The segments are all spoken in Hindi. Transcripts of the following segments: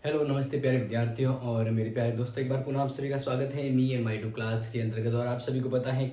हेलो नमस्ते प्यारे विद्यार्थियों और मेरे प्यारे दोस्तों, एक बार पुनः आप सभी का स्वागत है मी एम आई टू क्लास के अंतर्गत। और आप सभी को पता है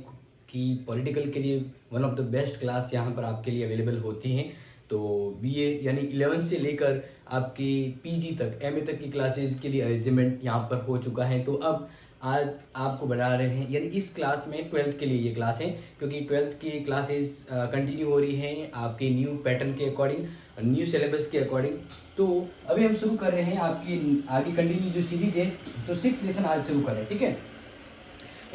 कि पॉलिटिकल के लिए one of the best class यहाँ पर आपके लिए अवेलेबल होती हैं। तो बीए यानी 11 से लेकर आपकी पीजी तक एमए तक की क्लासेस के लिए अरेंजमेंट यहाँ पर हो चुका है। तो अब आज आपको बता रहे हैं, यानी इस क्लास में 12th के लिए ये क्लास है, क्योंकि 12th की क्लासेस कंटिन्यू हो रही हैं आपके न्यू पैटर्न के अकॉर्डिंग, न्यू सिलेबस के अकॉर्डिंग। तो अभी हम शुरू कर रहे हैं आपकी आगे कंटिन्यू जो सीरीज है। तो 6 लेसन आज शुरू कर रहे हैं, ठीक है।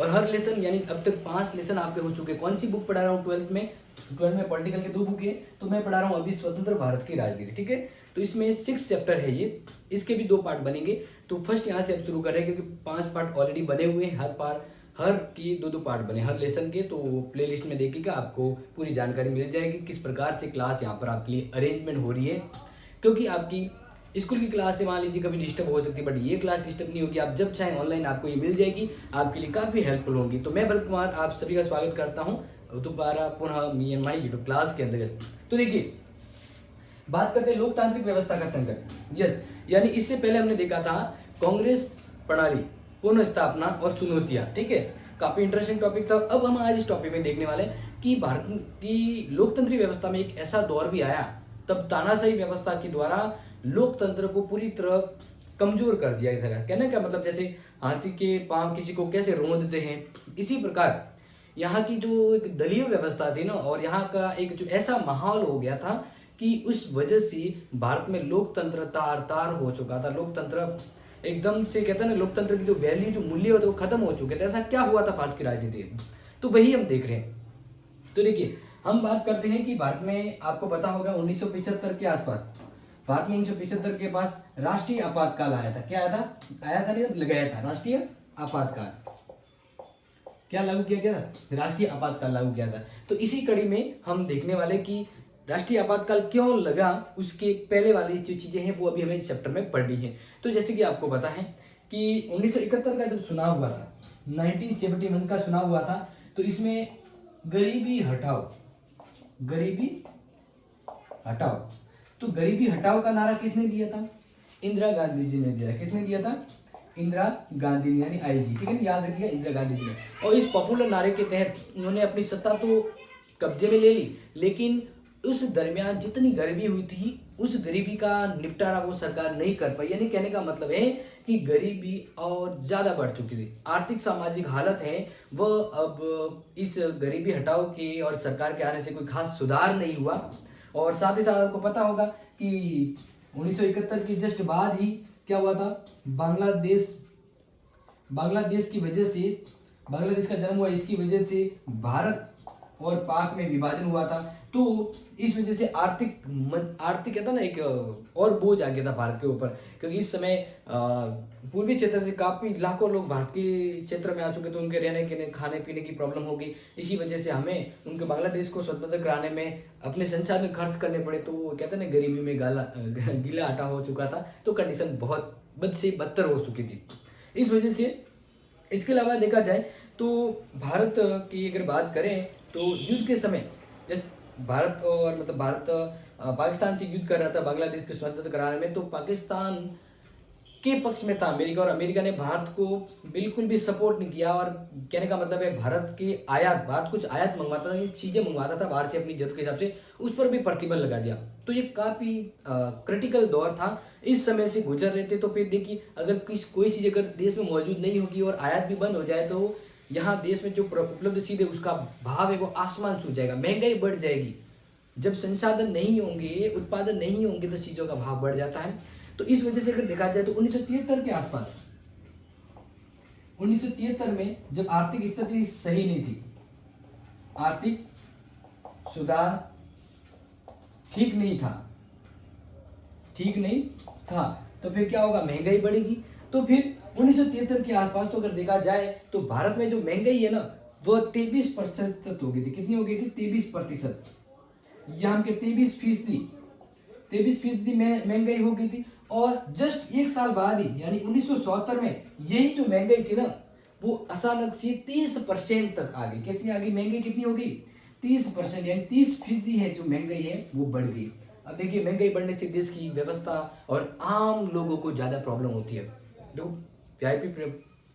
और हर लेसन यानी अब तक 5 लेसन आपके हो चुके हैं। कौन सी बुक पढ़ा रहा हूँ 12th में? 12th में पॉलिटिकल के 2 बुक है, तो मैं पढ़ा रहा हूँ अभी स्वतंत्र भारत की राजनीति, ठीक है। तो इसमें 6 चैप्टर है ये, इसके भी 2 पार्ट बनेंगे। तो फर्स्ट यहाँ से अब शुरू कर रहे हैं, क्योंकि 5 पार्ट ऑलरेडी बने हुए हैं। हर की 2-2 पार्ट बने हर लेसन के। तो प्लेलिस्ट में देखिएगा, आपको पूरी जानकारी मिल जाएगी किस प्रकार से क्लास यहाँ पर आपके लिए अरेंजमेंट हो रही है। क्योंकि आपकी स्कूल की क्लास से मान लीजिए कभी डिस्टर्ब हो सकती है, बट ये क्लास डिस्टर्ब नहीं होगी। आप जब चाहें ऑनलाइन आपको ये मिल जाएगी, आपके लिए काफ़ी हेल्पफुल होगी। तो मैं भरत कुमार आप सभी का स्वागत करता हूँ दोबारा पुनः मी एम आई यूट्यूब क्लास के अंतर्गत। तो देखिए, बात करते हैं लोकतांत्रिक व्यवस्था का संकट। यस, यानी इससे पहले हमने देखा था कांग्रेस प्रणाली, पुनः स्थापना और चुनौतियां, ठीक है। काफी इंटरेस्टिंग टॉपिक था। अब हम आज इस टॉपिक में देखने वाले हैं कि भारत की लोकतंत्रीय व्यवस्था में एक ऐसा दौर भी आया, तब तानाशाही व्यवस्था के द्वारा लोकतंत्र को पूरी तरह कमजोर कर दिया गया। कहने का मतलब, जैसे हाथी के पांव किसी को कैसे रोंदते हैं, इसी प्रकार यहाँ की जो एक दलीय व्यवस्था थी ना, और यहाँ का एक जो ऐसा माहौल हो गया था कि उस वजह से भारत में लोकतंत्र तार तार हो चुका था। लोकतंत्र एकदम से, कहते हैं ना, लोकतंत्र की जो वैल्यू, जो मूल्य होते वो खत्म हो चुके थे। ऐसा क्या हुआ था भारत की राजनीति में? तो वही हम देख रहे हैं। तो देखिए, हम बात करते हैं कि भारत में आपको पता होगा 1975 के आसपास, भारत में 1975 के पास राष्ट्रीय आपातकाल आया था। क्या आया था? आया था नहीं, लगाया था राष्ट्रीय आपातकाल। क्या लागू किया गया था? राष्ट्रीय आपातकाल लागू किया था। तो इसी कड़ी में हम देखने वाले कि राष्ट्रीय आपातकाल क्यों लगा, उसके पहले वाली जो चीजें हैं वो अभी हमें इस चैप्टर में पढ़नी है। तो जैसे कि आपको पता है कि 1971 का जब चुनाव हुआ था, 1971 का चुनाव हुआ था, तो इसमें गरीबी हटाओ, गरीबी हटाओ, तो गरीबी हटाओ का नारा किसने दिया था? इंदिरा गांधी जी ने दिया। किसने दिया था? इंदिरा गांधी ने, यानी आईजी, ठीक है ना, याद रखिएगा, इंदिरा गांधी जी ने। और इस पॉपुलर नारे के तहत उन्होंने अपनी सत्ता तो कब्जे में ले ली, लेकिन उस दरमियान जितनी गरीबी हुई थी, उस गरीबी का निपटारा वो सरकार नहीं कर पाई। यानी कहने का मतलब है कि गरीबी और ज्यादा बढ़ चुकी थी। आर्थिक सामाजिक हालत है वह अब इस गरीबी हटाओ के और सरकार के आने से कोई खास सुधार नहीं हुआ। और साथ ही साथ आपको पता होगा कि 1971 के जस्ट बाद ही क्या हुआ था? बांग्लादेश की वजह से, बांग्लादेश का जन्म हुआ, इसकी वजह से भारत और पाक में विभाजन हुआ था। तो इस वजह से आर्थिक कहता ना, एक और बोझ आ गया था भारत के ऊपर, क्योंकि इस समय पूर्वी क्षेत्र से काफी लाखों लोग भारत के क्षेत्र में आ चुके थे। उनके रहने के खाने पीने की प्रॉब्लम होगी। इसी वजह से हमें उनके बांग्लादेश को स्वतंत्र कराने में अपने संसाधन खर्च करने पड़े। तो कहते हैं ना, गरीबी में गीला आटा हो चुका था। तो कंडीशन बहुत बद से बदतर हो चुकी थी इस वजह से। इसके अलावा देखा जाए तो भारत की अगर बात करें तो युद्ध के समय, जब भारत पाकिस्तान से युद्ध कर रहा था बांग्लादेश को स्वतंत्र कराने में, तो पाकिस्तान के पक्ष में था अमेरिका, और अमेरिका ने भारत को बिल्कुल भी सपोर्ट नहीं किया। और कहने का मतलब है, भारत कुछ आयात मंगवाता था, ये चीजें मंगवाता था बाहर से अपनी जरूरत के हिसाब से, उस पर भी प्रतिबंध लगा दिया। तो ये काफी क्रिटिकल दौर था। इस समय से गुजर रहे थे। तो फिर देखिए, अगर कोई चीज अगर देश में मौजूद नहीं होगी और आयात भी बंद हो जाए, तो यहाँ देश में जो उपलब्ध चीज है उसका भाव है वो आसमान छू जाएगा, महंगाई बढ़ जाएगी। जब संसाधन नहीं होंगे, उत्पादन नहीं होंगे, तो चीजों का भाव बढ़ जाता है। तो इस वजह से अगर देखा जाए तो 1973 के आसपास, 1973 में जब आर्थिक स्थिति सही नहीं थी, आर्थिक सुधार ठीक नहीं था, तो फिर क्या होगा? महंगाई बढ़ेगी। तो फिर 1973 के आसपास तो अगर देखा जाए तो भारत में जो महंगाई है ना, वो 23% हो गई थी। कितनी हो गई थी? 23%। यहाँ के 23% महंगाई हो गई थी। और जस्ट एक साल बाद ही, यानी 1974 में, यही जो महंगाई थी ना, वो अचानक से 30% तक आ गई। कितनी आ गई? महंगाई कितनी हो गई? 30%, यानी 30% है जो महंगाई है वो बढ़ गई। अब देखिए महंगाई बढ़ने से देश की व्यवस्था और आम लोगों को ज़्यादा प्रॉब्लम होती है। देखो वीआईपी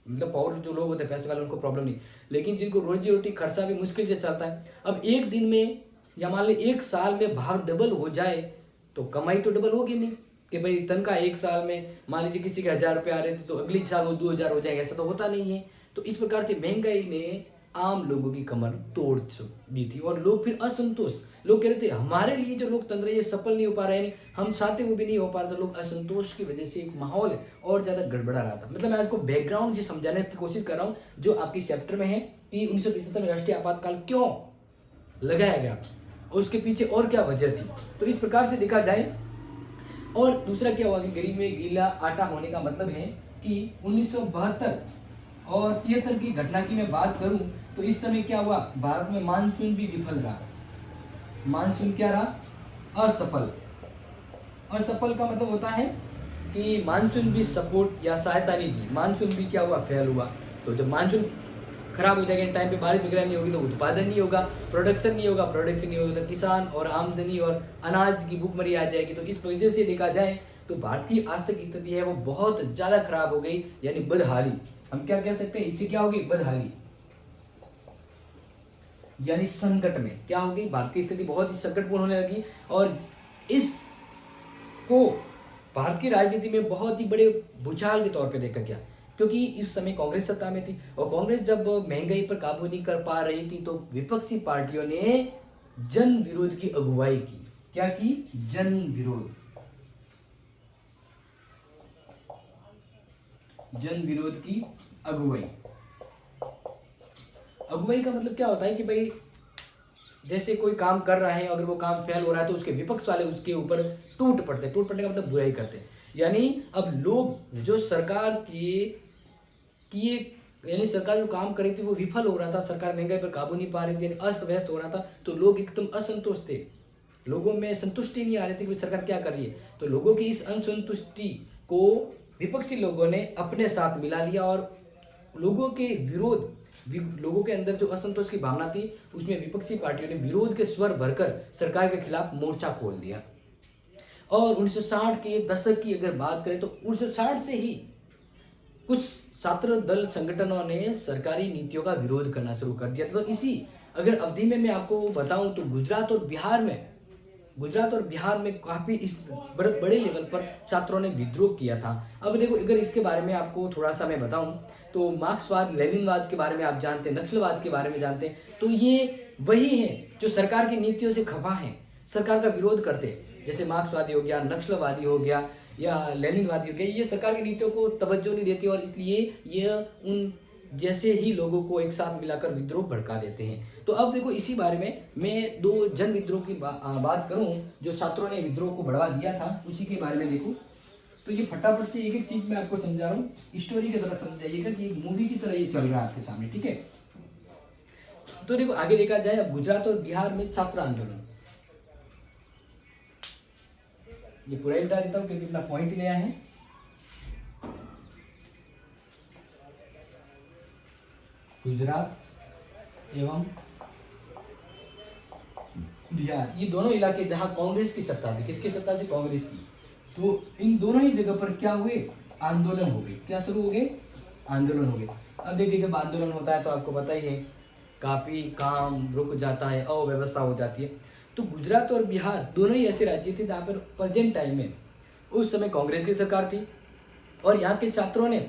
मतलब पावर जो लोग होते हैं पैसे वाले उनको प्रॉब्लम नहीं, लेकिन जिनको रोजी रोटी खर्चा भी मुश्किल से चलता है, अब एक दिन में या मान ली एक साल में भाव डबल हो जाए तो कमाई तो डबल होगी नहीं कि भाई तनख्वाह एक साल में मान लीजिए किसी के 1000 रुपये आ रहे थे तो अगले साल वो 2000 हो जाएगा, ऐसा तो होता नहीं है। तो इस प्रकार से महंगाई ने आम लोगों की कमर तोड़ दी थी और लोग फिर असंतोष, लोग कह रहे थे हमारे लिए जो लोकतंत्र है ये सफल नहीं हो पा रहा है, नहीं हम चाहते वो भी नहीं हो पा रहा था। लोग असंतोष की वजह से एक माहौल है और ज़्यादा गड़बड़ा रहा था। मतलब मैं आपको बैकग्राउंड से समझाने की कोशिश कर रहा हूँ जो आपकी चैप्टर में है कि 1975 में राष्ट्रीय आपातकाल क्यों लगाया गया और उसके पीछे और क्या वजह थी। तो इस प्रकार से देखा जाए और दूसरा क्या हुआ कि गरीब में गीला आटा होने का मतलब है कि 1972 और 73 की घटना की मैं बात करूं तो इस समय क्या हुआ, भारत में मानसून भी विफल रहा। मानसून क्या रहा, असफल। असफल का मतलब होता है कि मानसून भी सपोर्ट या सहायता नहीं दी, मानसून भी क्या हुआ, फेल हुआ। तो जब मानसून खराब हो जाएगा, टाइम पे बारिश वगैरह नहीं होगी तो उत्पादन नहीं होगा, प्रोडक्शन नहीं होगा, प्रोडक्शन नहीं होगा तो किसान और आमदनी और अनाज की भूखमरी आ जाएगी। तो इस वजह से देखा जाए तो भारत की आज तक स्थिति है वो बहुत ज़्यादा खराब हो गई, यानी बदहाली। हम क्या कह सकते हैं, इससे क्या होगी, बदहाली यानी संकट में क्या होगी, भारत की स्थिति बहुत ही संकटपूर्ण होने लगी। और इसको भारत की राजनीति में बहुत ही बड़े भूचाल के तौर पे देखा गया, क्योंकि इस समय कांग्रेस सत्ता में थी और कांग्रेस जब महंगाई पर काबू नहीं कर पा रही थी तो विपक्षी पार्टियों ने जन विरोध की अगुवाई की। क्या की, जन विरोध। जन विरोध की अगुवाई। अगुवाई का मतलब क्या होता है कि भाई जैसे कोई काम कर रहा है, अगर वो काम फेल हो रहा है तो उसके विपक्ष वाले उसके ऊपर टूट पड़ते हैं। टूट पड़ने का मतलब बुराई करते हैं। यानी अब लोग जो सरकार की यानी सरकार जो काम कर रही थी वो विफल हो रहा था, सरकार महंगाई पर काबू नहीं पा रही थी, अस्त व्यस्त हो रहा था, तो लोग एकदम असंतुष्ट थे, लोगों में संतुष्टि नहीं आ रही थी कि सरकार क्या कर रही है। तो लोगों की इस असंतुष्टि को विपक्षी लोगों ने अपने साथ मिला लिया और लोगों के विरोध, लोगों के अंदर जो असंतोष की भावना थी उसमें विपक्षी पार्टियों ने विरोध के स्वर भरकर सरकार के खिलाफ मोर्चा खोल दिया। और 1960 के दशक की अगर बात करें तो 1960 से ही कुछ छात्र दल संगठनों ने सरकारी नीतियों का विरोध करना शुरू कर दिया था। तो इसी अगर अवधि में मैं आपको बताऊं तो गुजरात और बिहार में काफी इस बड़े लेवल पर छात्रों ने विद्रोह किया था। अब देखो अगर इसके बारे में आपको थोड़ा सा मैं बताऊं तो मार्क्सवाद, लेनिनवाद के बारे में आप जानते हैं, नक्सलवाद के बारे में जानते हैं, तो ये वही हैं जो सरकार की नीतियों से खफा हैं, सरकार का विरोध करते हैं। जैसे मार्क्सवादी हो गया, नक्सलवादी हो गया या लेनिनवादी हो गया, ये सरकार की नीतियों को तवज्जो नहीं देती और इसलिए ये उन जैसे ही लोगों को एक साथ मिलाकर विद्रोह भड़का देते हैं। तो अब देखो इसी बारे में मैं दो जन विद्रोह की बात करूं जो छात्रों ने विद्रोह को बढ़ावा दिया था, उसी के बारे में देखो। तो ये फटाफट से एक एक चीज मैं आपको समझा रहा हूँ, स्टोरी की तरह समझाइएगा कि एक मूवी की तरह ये चल रहा है आपके सामने, ठीक है। तो देखो आगे देखा जाए, अब गुजरात और बिहार में छात्र आंदोलन, ये पूरा ही बता देता हूँ क्योंकि अपना पॉइंट ही नया है। गुजरात एवं बिहार, ये दोनों इलाके जहां कांग्रेस की सत्ता थी, किसकी सत्ता थी, कांग्रेस की। तो इन दोनों ही जगह पर क्या हुए, आंदोलन हो गए। क्या शुरू हो गए, आंदोलन हो गए। अब देखिए जब आंदोलन होता है तो आपको पता ही है काफी काम रुक जाता है, अव्यवस्था हो जाती है। तो गुजरात और बिहार दोनों ही ऐसे राज्य थे जहाँ पर प्रेजेंट टाइम में उस समय कांग्रेस की सरकार थी और यहाँ के छात्रों ने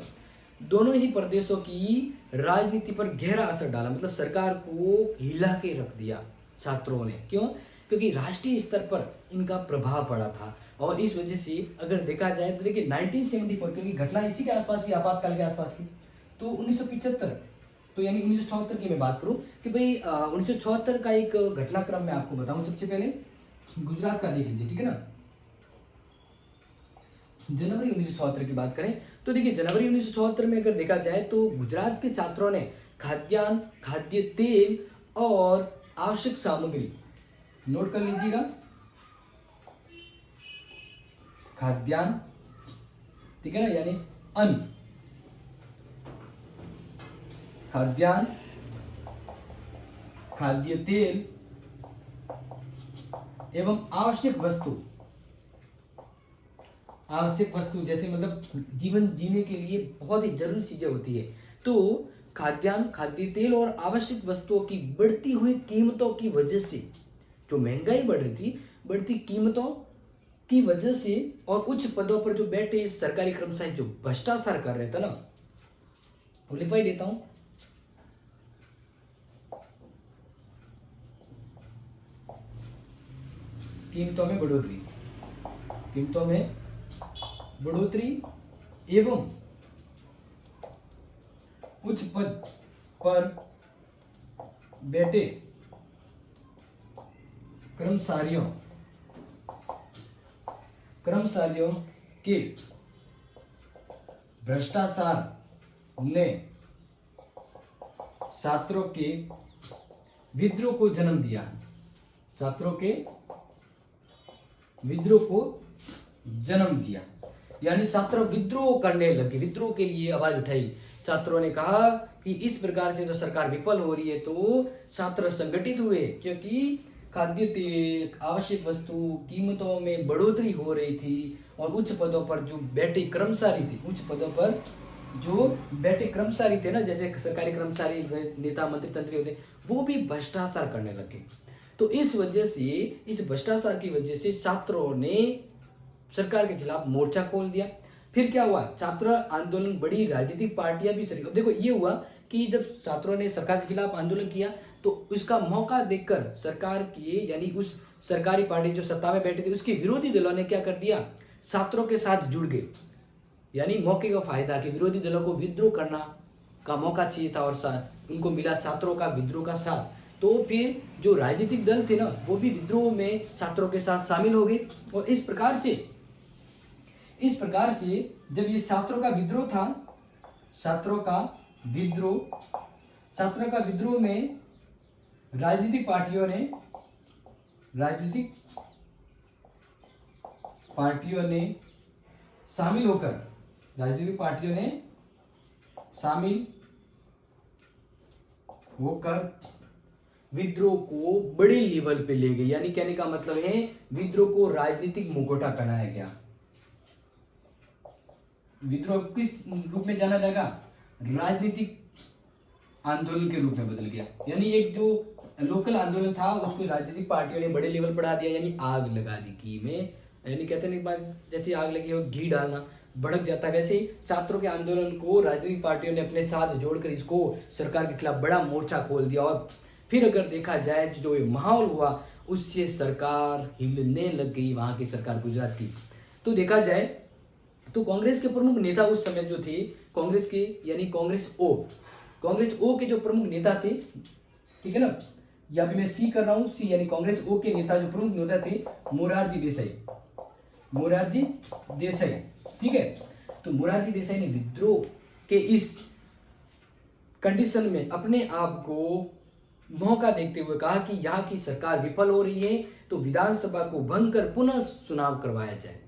दोनों ही प्रदेशों की राजनीति पर गहरा असर डाला, मतलब सरकार को हिला के रख दिया छात्रों ने। क्यों, क्योंकि राष्ट्रीय स्तर पर इनका प्रभाव पड़ा था और इस वजह से अगर देखा जाए तो देखिए 1974, क्योंकि घटना इसी के आसपास की, आपातकाल के आसपास की, तो 1975, तो यानी 1974 की मैं बात करूं कि भाई 1974 का एक घटनाक्रम मैं आपको बताऊं। सबसे पहले गुजरात का देख लीजिए, ठीक है ना। जनवरी 1974 की बात करें तो देखिए जनवरी 1974 में अगर देखा जाए तो गुजरात के छात्रों ने खाद्यान्न, खाद्य तेल और आवश्यक सामग्री, नोट कर लीजिएगा, खाद्यान्न, ठीक है ना, यानी अन्न, खाद्यान्न, खाद्य तेल एवं आवश्यक वस्तु, आवश्यक वस्तु जैसे मतलब जीवन जीने के लिए बहुत ही जरूरी चीजें होती है, तो खाद्यान्न, खाद्य तेल और आवश्यक वस्तुओं की बढ़ती हुई कीमतों की वजह से जो महंगाई बढ़ रही थी, बढ़ती कीमतों की वजह से और उच्च पदों पर जो बैठे सरकारी कर्मचारी जो भ्रष्टाचार कर रहे थे ना, वो लिखवा ही देता हूं। कीमतों में बढ़ोतरी, कीमतों में बढ़ोतरी एवं उच्च पद पर बैठे कर्मचारियों के भ्रष्टाचार ने छात्रों के विद्रोह को जन्म दिया, छात्रों के विद्रोह को जन्म दिया। यानी छात्र विद्रोह करने लगे, विद्रोह के लिए आवाज उठाई। छात्रों ने कहा कि इस प्रकार से जो सरकार विफल हो रही है, तो छात्र संगठित हुए, क्योंकि खाद्य तेल, आवश्यक वस्तु कीमतों में बढ़ोतरी हो रही थी और उच्च पदों पर जो बैठे कर्मचारी थे, उच्च पदों पर जो बैठे कर्मचारी थे ना, जैसे सरकारी कर्मचारी, नेता, मंत्री, तंत्री होते, वो भी भ्रष्टाचार करने लगे। तो इस वजह से, इस भ्रष्टाचार की वजह से छात्रों ने सरकार के खिलाफ मोर्चा खोल दिया। फिर क्या हुआ, छात्र आंदोलन, बड़ी राजनीतिक पार्टियां भी शरीक। देखो ये हुआ कि जब छात्रों ने सरकार के खिलाफ आंदोलन किया, तो उसका मौका देखकर सरकार की, यानी उस सरकारी पार्टी जो सत्ता में बैठी थी, उसके विरोधी दलों ने क्या कर दिया, छात्रों के साथ जुड़ गए। यानी मौके का फायदा कि विरोधी दलों को विद्रोह करना का मौका चाहिए था और उनको मिला छात्रों का विद्रोह का साथ। तो फिर जो राजनीतिक दल थे ना, वो भी विद्रोह में छात्रों के साथ शामिल हो गए। और इस प्रकार से जब ये छात्रों का विद्रोह था, छात्रों का विद्रोह में राजनीतिक पार्टियों ने शामिल होकर विद्रोह को बड़े लेवल पे ले गए। यानी कहने का मतलब है, विद्रोह को राजनीतिक मुखौटा पहनाया गया। विद्रोह किस रूप में जाना जाएगा, राजनीतिक आंदोलन के रूप में बदल गया। यानी एक जो लोकल आंदोलन था, उसको राजनीतिक पार्टियों ने बड़े लेवल बढ़ा दिया, यानी आग लगा दी घी में। यानी कहते हैं बात, जैसे आग लगी हो, घी डालना, भड़क जाता है। वैसे ही छात्रों के आंदोलन को राजनीतिक पार्टियों ने अपने साथ जोड़कर इसको सरकार के खिलाफ बड़ा मोर्चा खोल दिया। और फिर अगर देखा जाए, जो ये माहौल हुआ, उससे सरकार हिलने लग गई, वहां की सरकार, गुजरात की। तो देखा जाए तो कांग्रेस के प्रमुख नेता उस समय जो थे, कांग्रेस के, यानी कांग्रेस ओ के जो प्रमुख नेता थे, ठीक है ना, या फिर मैं सी कर रहा हूं, सी, यानी कांग्रेस ओ के नेता जो प्रमुख नेता थे, मोरारजी देसाई, ठीक है। तो मोरारजी देसाई ने विद्रोह के इस कंडीशन में अपने आप को मौका देखते हुए कहा कि यहाँ की सरकार विफल हो रही है, तो विधानसभा को भंग कर पुनः चुनाव करवाया जाए।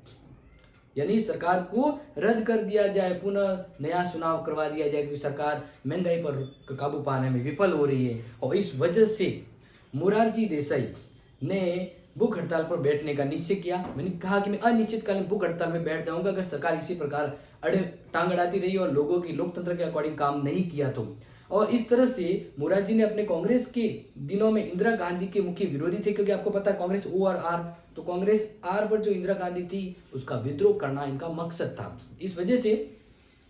यानी सरकार को रद्द कर दिया जाए, पुनः नया चुनाव करवा दिया जाए, क्योंकि सरकार महंगाई पर काबू पाने में विफल हो रही है। और इस वजह से मोरारजी देसाई ने भूख हड़ताल पर बैठने का निश्चय किया। मैंने कहा कि मैं अनिश्चितकालीन भूख हड़ताल में बैठ जाऊंगा अगर सरकार इसी प्रकार टांग अड़ाती रही और लोगों की लोकतंत्र के अकॉर्डिंग काम नहीं किया तो। और इस तरह से मोरारजी ने अपने कांग्रेस के दिनों में इंदिरा गांधी के मुख्य विरोधी थे, क्योंकि आपको पता है कांग्रेस ओ और आर, तो कांग्रेस आर पर जो इंदिरा गांधी थी, उसका विद्रोह करना इनका मकसद था। इस वजह से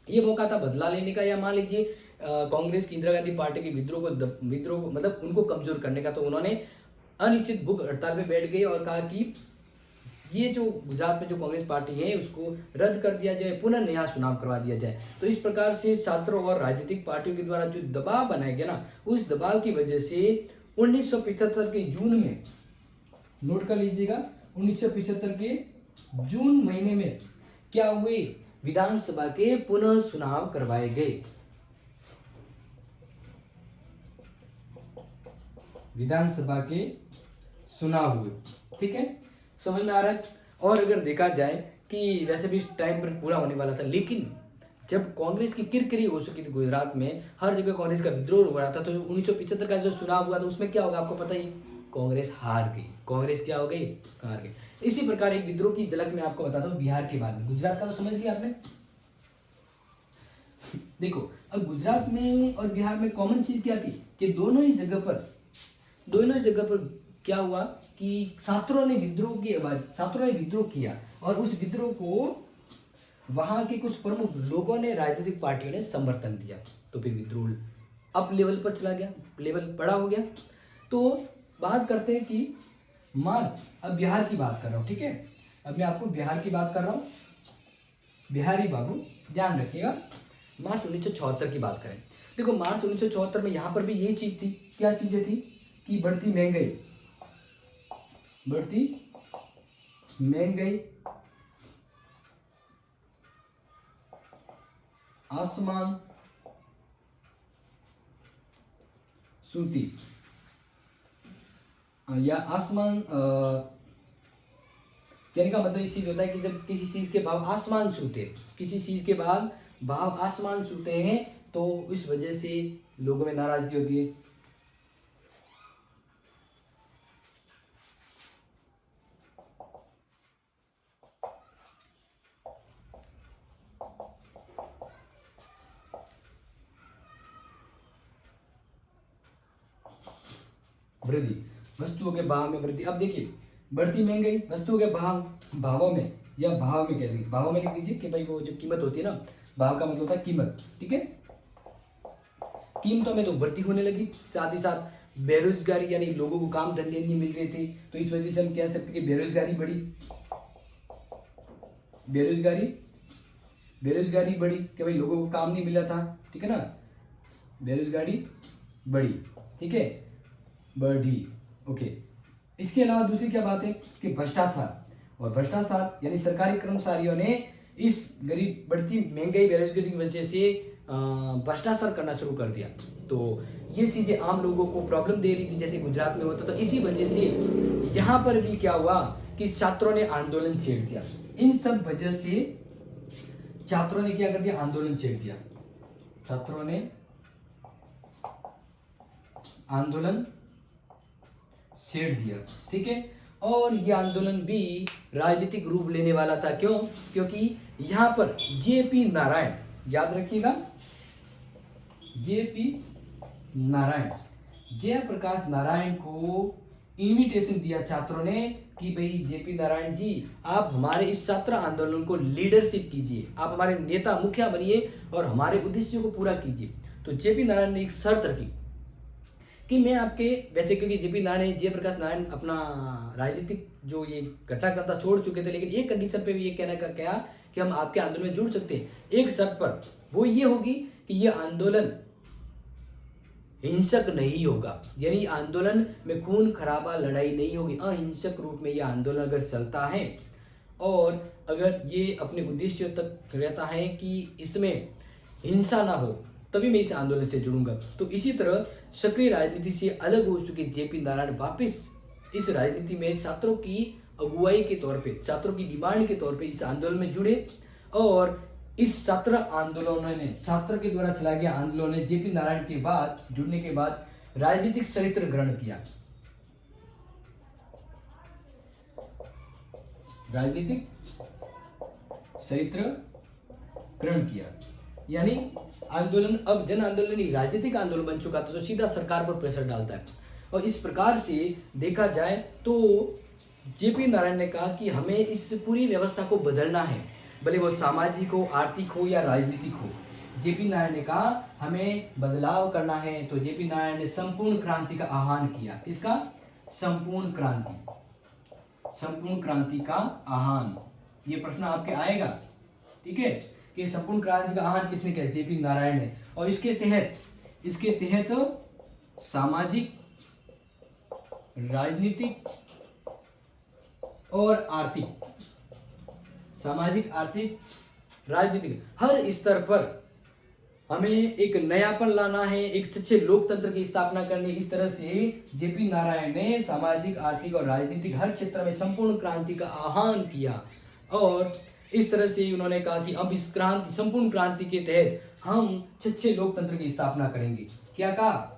ये मौका था बदला लेने का, या मान लीजिए कांग्रेस की, इंदिरा गांधी पार्टी के विद्रोह को मतलब उनको कमजोर करने का। तो उन्होंने अनिश्चित भूख हड़ताल में बैठ गए और कहा कि ये जो गुजरात में जो कांग्रेस पार्टी है, उसको रद्द कर दिया जाए, पुनः नया चुनाव करवा दिया जाए। तो इस प्रकार से छात्रों और राजनीतिक पार्टियों के द्वारा जो दबाव बनाया गया ना, उस दबाव की वजह से 1975 के जून में, नोट कर लीजिएगा, 1975 के जून महीने में क्या हुए, विधानसभा के पुनः चुनाव करवाए गए। विधानसभा के चुनाव हुए, ठीक है, समझ में आ रहा है। और अगर देखा जाए कि वैसे भी टाइम पर पूरा होने वाला था, लेकिन जब कांग्रेस की किरकिरी हो चुकी थी गुजरात में, हर जगह कांग्रेस का विद्रोह हो रहा था, तो 1975 का जो चुनाव हुआ था, उसमें क्या होगा आपको पता ही, कांग्रेस हार गई। कांग्रेस क्या हो गई, हार गई। इसी प्रकार एक विद्रोह की झलक मैं आपको बताता हूँ बिहार के बाद में। गुजरात का तो समझ लिया आपने। देखो अब गुजरात में और बिहार में कॉमन चीज क्या थी कि दोनों ही जगह पर क्या हुआ कि छात्रों ने विद्रोह किया और उस विद्रोह को वहां के कुछ प्रमुख लोगों ने, राजनीतिक पार्टियों ने समर्थन दिया। तो फिर विद्रोह अप लेवल पर चला गया, लेवल बड़ा हो गया। तो बात करते हैं कि मार्च, अब बिहार की बात कर रहा हूँ, ठीक है। अब मैं आपको बिहार की बात कर रहा हूँ, बिहारी बाबू ध्यान रखिएगा। मार्च 1974 की बात करें, देखो मार्च 1974 में यहाँ पर भी यही चीज थी। क्या चीजें थी कि बढ़ती महंगाई, आसमान सूती या आसमान कहने का मतलब एक चीज होता है कि जब किसी चीज के भाव आसमान छूते हैं तो इस वजह से लोगों में नाराजगी होती है। वृद्धि, वस्तुओं के भाव में वृद्धि। अब देखिए बढ़ती महंगाई, वस्तुओं के भावों में या भाव में, कहते हैं भावों में लिख दीजिए कि भाई वो जो कीमत होती है ना, भाव का मतलब होता है कीमत, ठीक है। कीमतों में तो वृद्धि होने लगी, साथ ही साथ बेरोजगारी, यानी लोगों को काम धंधे नहीं मिल रहे थे, तो इस वजह से हम कह सकते कि बेरोजगारी बढ़ी कि भाई लोगों को काम नहीं मिला था, ठीक है ना, बेरोजगारी बढ़ी, ठीक है, बढ़ी, ओके। इसके अलावा दूसरी क्या बात है कि भ्रष्टाचार, और भ्रष्टाचार यानी सरकारी कर्मचारियों ने इस गरीब बढ़ती महंगाई बेरोजगारी की वजह से भ्रष्टाचार करना शुरू कर दिया। तो ये चीजें आम लोगों को प्रॉब्लम दे रही थी, जैसे गुजरात में होता। तो इसी वजह से यहाँ पर भी क्या हुआ कि छात्रों ने आंदोलन छेड़ दिया। इन सब वजह से छात्रों ने क्या कर दिया, आंदोलन छेड़ दिया। छात्रों ने आंदोलन छेड़ दिया, ठीक है। और ये आंदोलन भी राजनीतिक रूप लेने वाला था। क्यों? क्योंकि यहाँ पर जेपी नारायण, याद रखिएगा, जेपी नारायण, जयप्रकाश नारायण को इनविटेशन दिया छात्रों ने कि भाई जेपी नारायण जी, आप हमारे इस छात्र आंदोलन को लीडरशिप कीजिए, आप हमारे नेता मुखिया बनिए और हमारे उद्देश्यों को पूरा कीजिए। तो जेपी नारायण ने एक शर्त रखी कि मैं आपके, वैसे क्योंकि जेपी नारायण, जयप्रकाश नारायण अपना राजनीतिक जो ये घटनाक्रम था छोड़ चुके थे, लेकिन एक कंडीशन पे भी ये कहने का क्या कि हम आपके आंदोलन में जुड़ सकते हैं, एक शर्त पर, वो ये होगी कि ये आंदोलन हिंसक नहीं होगा, यानी आंदोलन में खून खराबा लड़ाई नहीं होगी, अहिंसक रूप में ये आंदोलन अगर चलता है और अगर ये अपने उद्देश्य तक रहता है कि इसमें हिंसा ना हो, तभी मैं इस आंदोलन से जुड़ूंगा। तो इसी तरह सक्रिय राजनीति से अलग हो चुके जेपी नारायण वापस इस राजनीति में छात्रों की अगुवाई के तौर पे, छात्रों की डिमांड के तौर पे इस आंदोलन में जुड़े। और इस छात्र के द्वारा चलाया गया आंदोलन ने जेपी नारायण के बाद, जुड़ने के बाद, राजनीतिक चरित्र ग्रहण किया। राजनीतिक चरित्र ग्रहण किया, यानी आंदोलन अब जन आंदोलन ही राजनीतिक आंदोलन बन चुका था, तो सीधा सरकार पर प्रेशर डालता है। और इस प्रकार से देखा जाए तो जेपी नारायण ने कहा कि हमें इस पूरी व्यवस्था को बदलना है, भले वो सामाजिक हो, आर्थिक हो या राजनीतिक हो। जेपी नारायण ने कहा हमें बदलाव करना है। तो जेपी नारायण ने संपूर्ण क्रांति का आह्वान किया। इसका संपूर्ण क्रांति का आह्वान, ये प्रश्न आपके आएगा, ठीक है, कि संपूर्ण क्रांति का आह्वान किसने किया? जेपी नारायण ने। और इसके तहत सामाजिक, राजनीतिक और आर्थिक, सामाजिक, आर्थिक, राजनीतिक हर स्तर पर हमें एक नयापन लाना है, एक सच्चे लोकतंत्र की स्थापना करनी। इस तरह से जेपी नारायण ने सामाजिक, आर्थिक और राजनीतिक हर क्षेत्र में संपूर्ण क्रांति का आह्वान किया। और इस तरह से उन्होंने कहा कि अब इस संपूर्ण क्रांति के तहत हम सच्चे लोकतंत्र की स्थापना करेंगे। क्या कहा?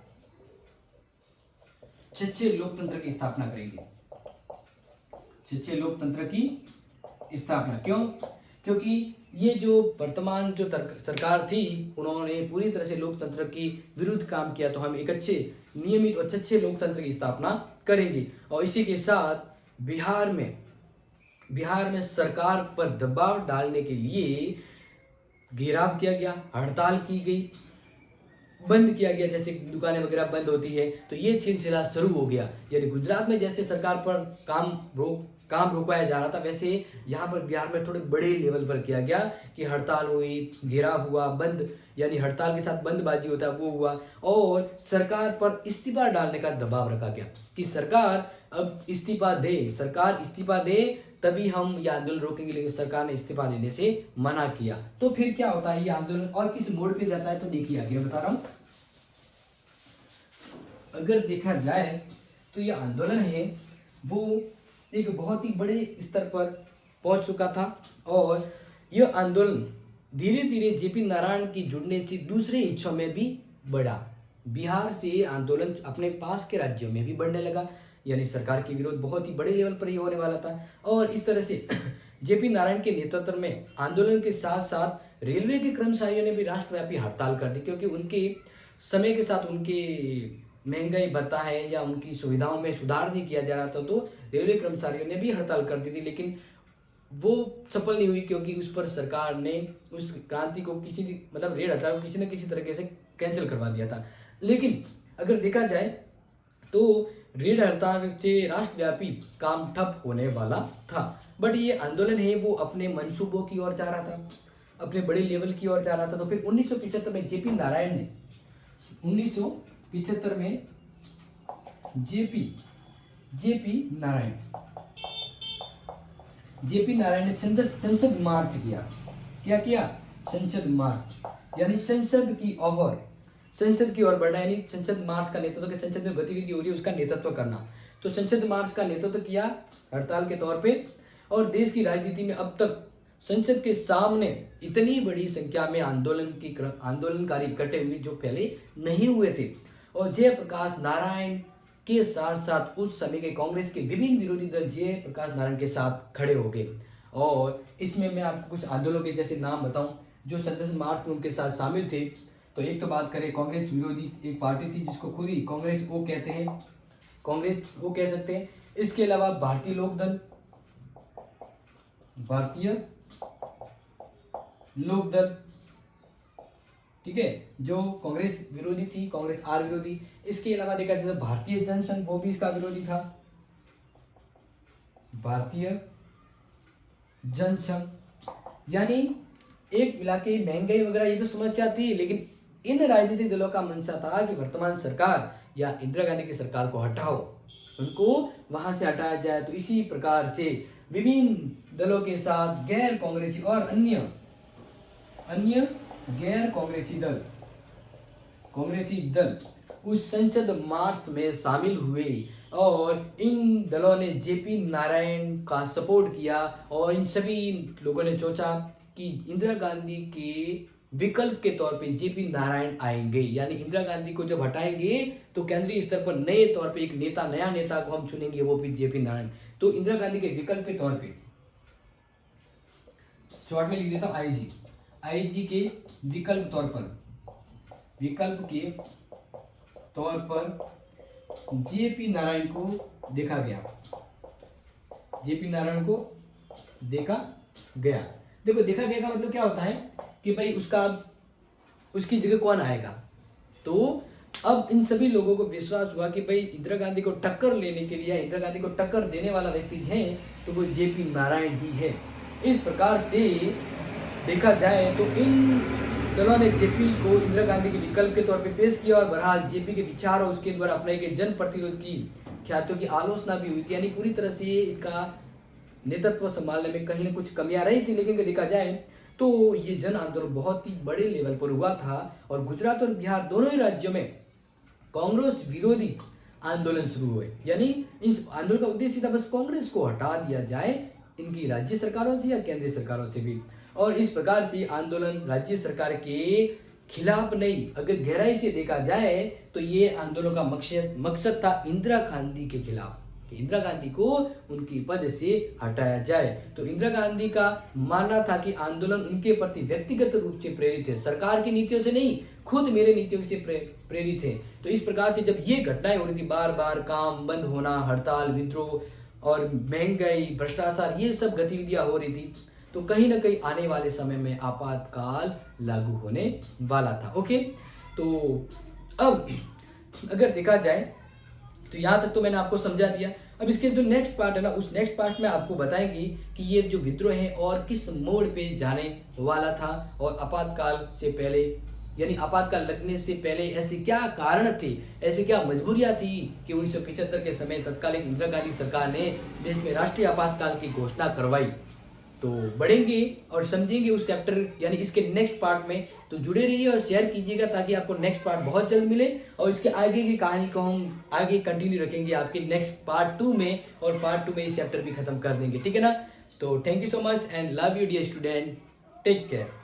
सच्चे लोकतंत्र की स्थापना करेंगे। सच्चे लोकतंत्र की स्थापना। क्यों? क्योंकि ये जो वर्तमान जो सरकार थी उन्होंने पूरी तरह से लोकतंत्र की विरुद्ध काम किया, तो हम एक अच्छे नियमित और सच्चे लोकतंत्र की स्थापना करेंगे। और इसी के साथ बिहार में सरकार पर दबाव डालने के लिए घेराव किया गया, हड़ताल की गई, बंद किया गया, जैसे दुकानें वगैरह बंद होती है, तो ये सिलसिला शुरू हो गया। यानी गुजरात में जैसे सरकार पर काम रोकाया जा रहा था, वैसे यहाँ पर बिहार में थोड़े बड़े लेवल पर किया गया कि हड़ताल हुई, घेराव हुआ, बंद, यानी हड़ताल के साथ बंदबाजी होता है वो हुआ, और सरकार पर इस्तीफा डालने का दबाव रखा गया कि सरकार अब इस्तीफा दे तभी हम ये आंदोलन रोकेंगे। लेकिन सरकार ने इस्तीफा देने से मना किया। तो फिर क्या होता है, ये आंदोलन और किस मोड़ पे जाता है, तो देखिए आगे बता रहा हूं। अगर देखा जाए तो ये आंदोलन है वो एक बहुत ही बड़े स्तर पर पहुंच चुका था, और यह आंदोलन धीरे धीरे जेपी नारायण की जुड़ने से दूसरे हिस्सों में भी बढ़ा। बिहार से आंदोलन अपने पास के राज्यों में भी बढ़ने लगा, यानी सरकार के विरोध बहुत ही बड़े लेवल पर ही होने वाला था। और इस तरह से जेपी नारायण के नेतृत्व में आंदोलन के साथ साथ रेलवे के कर्मचारियों ने भी राष्ट्रव्यापी हड़ताल कर दी, क्योंकि उनके समय के साथ उनके महंगाई भत्ता है या उनकी सुविधाओं में सुधार नहीं किया जा रहा था, तो रेलवे कर्मचारियों ने भी हड़ताल कर दी थी। लेकिन वो सफल नहीं हुई, क्योंकि उस पर सरकार ने उस क्रांति को रेड हड़ताल को किसी न किसी तरीके से कैंसिल करवा दिया था। लेकिन अगर देखा जाए तो रेड हड़ताल से राष्ट्रव्यापी काम ठप होने वाला था, बट ये आंदोलन है वो अपने मंसूबों की ओर जा रहा था, अपने बड़े लेवल की ओर जा रहा था। तो फिर 1975 में जेपी नारायण ने 1975 में जेपी नारायण ने संसद मार्च किया। क्या किया? संसद मार्च, यानी संसद की ओर बढ़ना, यानी संसद मार्च का नेतृत्व, संसद में गतिविधि हो रही है उसका नेतृत्व करना। तो संसद मार्च का नेतृत्व किया हड़ताल के तौर पे। और देश की राजनीति में अब तक संसद के सामने इतनी बड़ी संख्या में आंदोलनकारी इकट्ठे हुए जो पहले नहीं हुए थे। और जयप्रकाश नारायण के साथ साथ उस समय के कांग्रेस के विभिन्न विरोधी दल जयप्रकाश नारायण के साथ खड़े हो गए। और इसमें मैं आपको कुछ आंदोलनों के जैसे नाम बताऊं जो संसद मार्च में उनके साथ शामिल थे। तो एक तो बात करें, कांग्रेस विरोधी एक पार्टी थी जिसको खुद ही कांग्रेस वो कहते हैं, कांग्रेस वो कह सकते हैं। इसके अलावा भारतीय लोक दल, ठीक है, जो कांग्रेस विरोधी थी, कांग्रेस आर विरोधी। इसके अलावा देखा जाए तो भारतीय जनसंघ वो भी इसका विरोधी था, भारतीय जनसंघ। यानी एक मिला के महंगाई वगैरह ये तो समस्या थी, लेकिन इन राजनीतिक दलों का मंशा था कि वर्तमान सरकार या इंदिरा गांधी की सरकार को हटाओ, उनको वहां से हटाया जाए। तो इसी प्रकार से विभिन्न दलों के साथ गैर कांग्रेसी और अन्य गैर कांग्रेसी दल उस संसद मार्च में शामिल हुए, और इन दलों ने जेपी नारायण का सपोर्ट किया। और इन सभी लोगों ने सोचा कि इंदिरा गांधी के विकल्प के तौर पे जेपी नारायण आएंगे, यानी इंदिरा गांधी को जब हटाएंगे तो केंद्रीय स्तर पर नए तौर पे एक नया नेता को हम चुनेंगे, वो भी जेपी नारायण। तो इंदिरा गांधी के विकल्प के तौर पे, शॉर्ट में लिख देता हूं, आईजी के विकल्प के तौर पर जेपी नारायण को देखा गया। देखो, देखा गया का मतलब क्या होता है कि भाई उसकी जगह कौन आएगा। तो अब इन सभी लोगों को विश्वास हुआ कि भाई इंदिरा गांधी को टक्कर लेने के लिए, इंदिरा गांधी को टक्कर देने वाला व्यक्ति है तो वो जेपी नारायण ही है। इस प्रकार से देखा जाए तो इन दलों ने जेपी को इंदिरा गांधी के विकल्प के तौर पे पेश किया, और बहरहाल जेपी के विचार और उसके द्वारा अपनाए गए जन प्रतिरोध की ख्यातियों की आलोचना भी हुई थी। यानी पूरी तरह से इसका नेतृत्व संभालने में कहीं न कुछ कमियां रही थी। लेकिन देखा जाए तो ये जन आंदोलन बहुत ही बड़े लेवल पर हुआ था, और गुजरात और बिहार दोनों ही राज्यों में कांग्रेस विरोधी आंदोलन शुरू हुए। यानी इस आंदोलन का उद्देश्य था बस कांग्रेस को हटा दिया जाए, इनकी राज्य सरकारों से या केंद्रीय सरकारों से भी। और इस प्रकार से आंदोलन राज्य सरकार के खिलाफ नहीं, अगर गहराई से देखा जाए तो ये आंदोलन का मकसद था इंदिरा गांधी के खिलाफ, कि इंदिरा गांधी को उनकी पद से हटाया जाए। तो इंदिरा गांधी का मानना था कि आंदोलन उनके प्रति व्यक्तिगत रूप से प्रेरित है, सरकार की नीतियों से नहीं, खुद मेरे नीतियों से प्रेरित है। तो इस प्रकार से जब ये घटनाएं हो रही थी, बार बार काम बंद होना, हड़ताल, विद्रोह और महंगाई, भ्रष्टाचार, ये सब गतिविधियां हो रही थी, तो कहीं ना कहीं आने वाले समय में आपातकाल लागू होने वाला था। ओके, तो अब अगर देखा जाए तो यहाँ तक तो मैंने आपको समझा दिया। अब इसके जो नेक्स्ट पार्ट है ना, उस नेक्स्ट पार्ट में आपको बताएंगे कि ये जो विद्रोह है और किस मोड़ पे जाने वाला था, और आपातकाल से पहले यानी आपातकाल लगने से पहले ऐसे क्या कारण थे, ऐसे क्या मजबूरियां थी कि 1975 के समय तत्कालीन इंदिरा गांधी सरकार ने देश में राष्ट्रीय आपातकाल की घोषणा करवाई। तो बढ़ेंगे और समझेंगे उस चैप्टर यानी इसके नेक्स्ट पार्ट में। तो जुड़े रहिए और शेयर कीजिएगा ताकि आपको नेक्स्ट पार्ट बहुत जल्द मिले, और इसके आगे की कहानी को हम आगे कंटिन्यू रखेंगे आपके नेक्स्ट पार्ट 2 में, और पार्ट 2 में इस चैप्टर भी खत्म कर देंगे, ठीक है ना। तो thank you so much and love you dear student, take care.